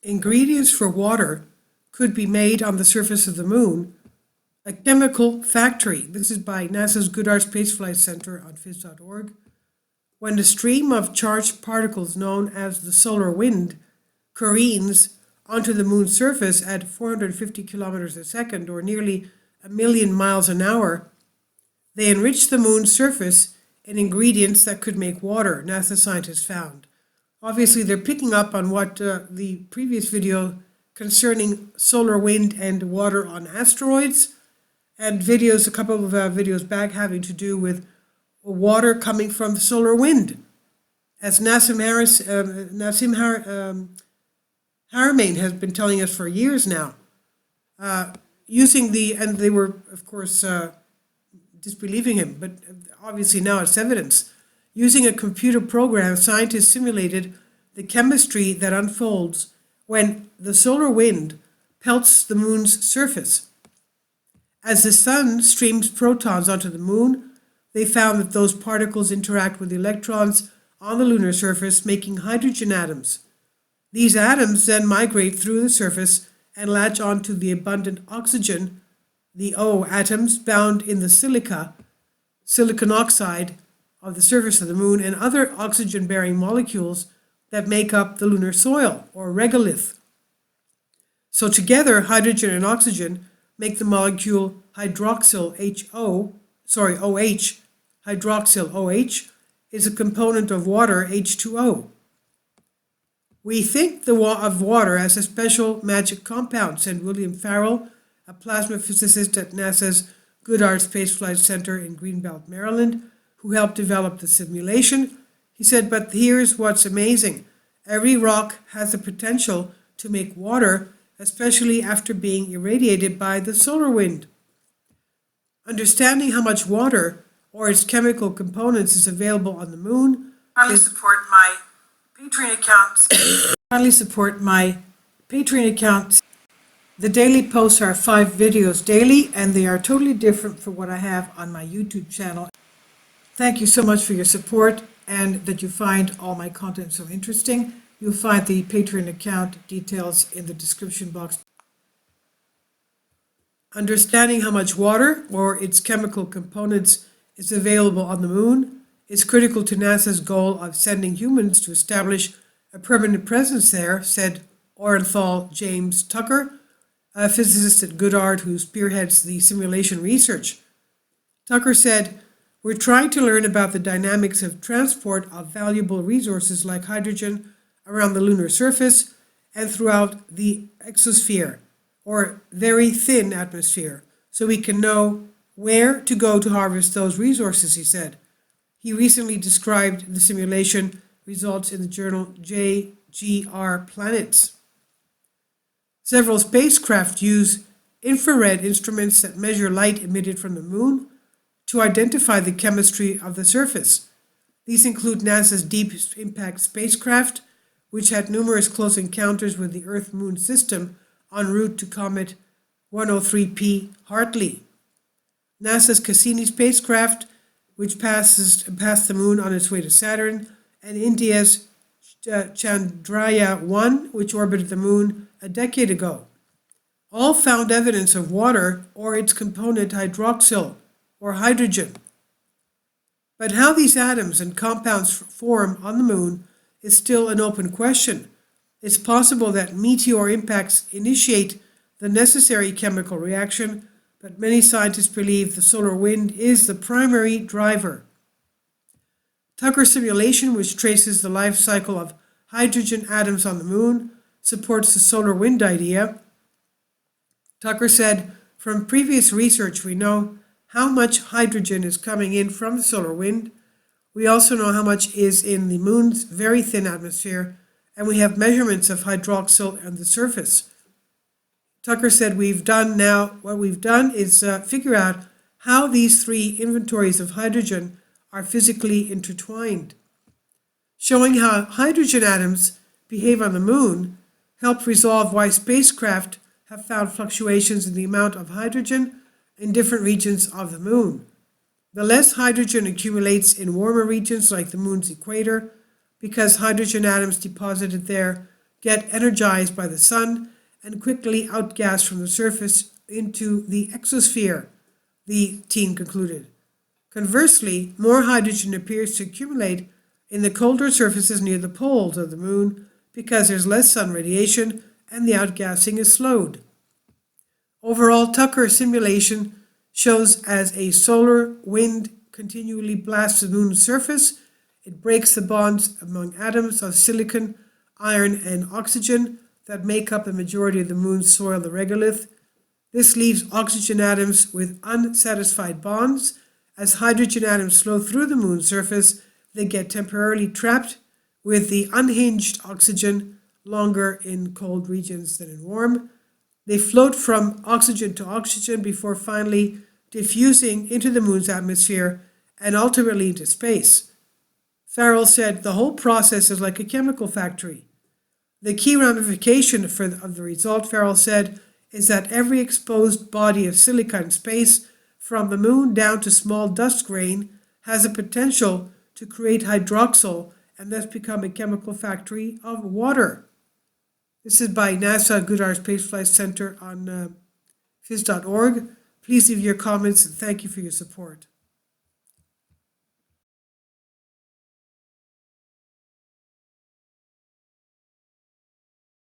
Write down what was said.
ingredients for water could be made on the surface of the moon, a chemical factory. This is by NASA's Goddard Space Flight Center on phys.org. When a stream of charged particles known as the solar wind careens onto the moon's surface at 450 kilometers a second, or nearly 1 million miles an hour, they enrich the moon's surface in ingredients that could make water, NASA scientists found. Obviously, they're picking up on what the previous video concerning solar wind and water on asteroids, and a couple of videos back having to do with water coming from the solar wind. As Nassim Haramein has been telling us for years now, and they were, of course, disbelieving him, but obviously now it's evidence. Using a computer program, scientists simulated the chemistry that unfolds when the solar wind pelts the moon's surface. As the sun streams protons onto the moon, they found that those particles interact with electrons on the lunar surface, making hydrogen atoms. These atoms then migrate through the surface and latch onto the abundant oxygen, the O atoms bound in the silicon oxide of the surface of the moon, and other oxygen-bearing molecules that make up the lunar soil, or regolith. So together, hydrogen and oxygen make the molecule OH. Hydroxyl OH is a component of water, H2O. We think of water as a special magic compound, said William Farrell, a plasma physicist at NASA's Goddard Space Flight Center in Greenbelt, Maryland, who helped develop the simulation. He said, but here's what's amazing. Every rock has the potential to make water, especially after being irradiated by the solar wind. Understanding how much water or its chemical components is available on the moon. Kindly support my Patreon account. The daily posts are 5 videos daily, and they are totally different from what I have on my YouTube channel. Thank you so much for your support and that you find all my content so interesting. You'll find the Patreon account details in the description box. Understanding how much water or its chemical components is available on the moon is critical to NASA's goal of sending humans to establish a permanent presence there, said Orenthal James Tucker, a physicist at Goddard who spearheads the simulation research. Tucker said, "We're trying to learn about the dynamics of transport of valuable resources like hydrogen around the lunar surface and throughout the exosphere, or very thin atmosphere, so we can know where to go to harvest those resources," he said. He recently described the simulation results in the journal JGR Planets. Several spacecraft use infrared instruments that measure light emitted from the moon to identify the chemistry of the surface. These include NASA's Deep Impact spacecraft, which had numerous close encounters with the Earth-Moon system en route to Comet 103P Hartley. NASA's Cassini spacecraft, which passed the moon on its way to Saturn, and India's Chandrayaan-1, which orbited the moon a decade ago. All found evidence of water or its component hydroxyl or hydrogen. But how these atoms and compounds form on the moon is still an open question. It's possible that meteor impacts initiate the necessary chemical reaction, but many scientists believe the solar wind is the primary driver. Tucker's simulation, which traces the life cycle of hydrogen atoms on the moon, supports the solar wind idea. Tucker said, "From previous research, we know how much hydrogen is coming in from the solar wind. We also know how much is in the moon's very thin atmosphere, and we have measurements of hydroxyl on the surface." Tucker said, what we've done is figure out how these 3 inventories of hydrogen are physically intertwined. Showing how hydrogen atoms behave on the moon helped resolve why spacecraft have found fluctuations in the amount of hydrogen in different regions of the moon. The less hydrogen accumulates in warmer regions like the moon's equator, because hydrogen atoms deposited there get energized by the sun and quickly outgas from the surface into the exosphere, the team concluded. Conversely, more hydrogen appears to accumulate in the colder surfaces near the poles of the moon because there's less sun radiation and the outgassing is slowed. Overall, Tucker's simulation shows as a solar wind continually blasts the moon's surface, it breaks the bonds among atoms of silicon, iron, and oxygen that make up the majority of the moon's soil, the regolith. This leaves oxygen atoms with unsatisfied bonds. As hydrogen atoms flow through the moon's surface, they get temporarily trapped with the unhinged oxygen longer in cold regions than in warm. They float from oxygen to oxygen before finally diffusing into the moon's atmosphere and ultimately into space. Farrell said the whole process is like a chemical factory. The key ramification of the result, Farrell said, is that every exposed body of silica in space, from the moon down to small dust grain, has a potential to create hydroxyl and thus become a chemical factory of water. This is by NASA Goddard Space Flight Center on phys.org. Please leave your comments and thank you for your support.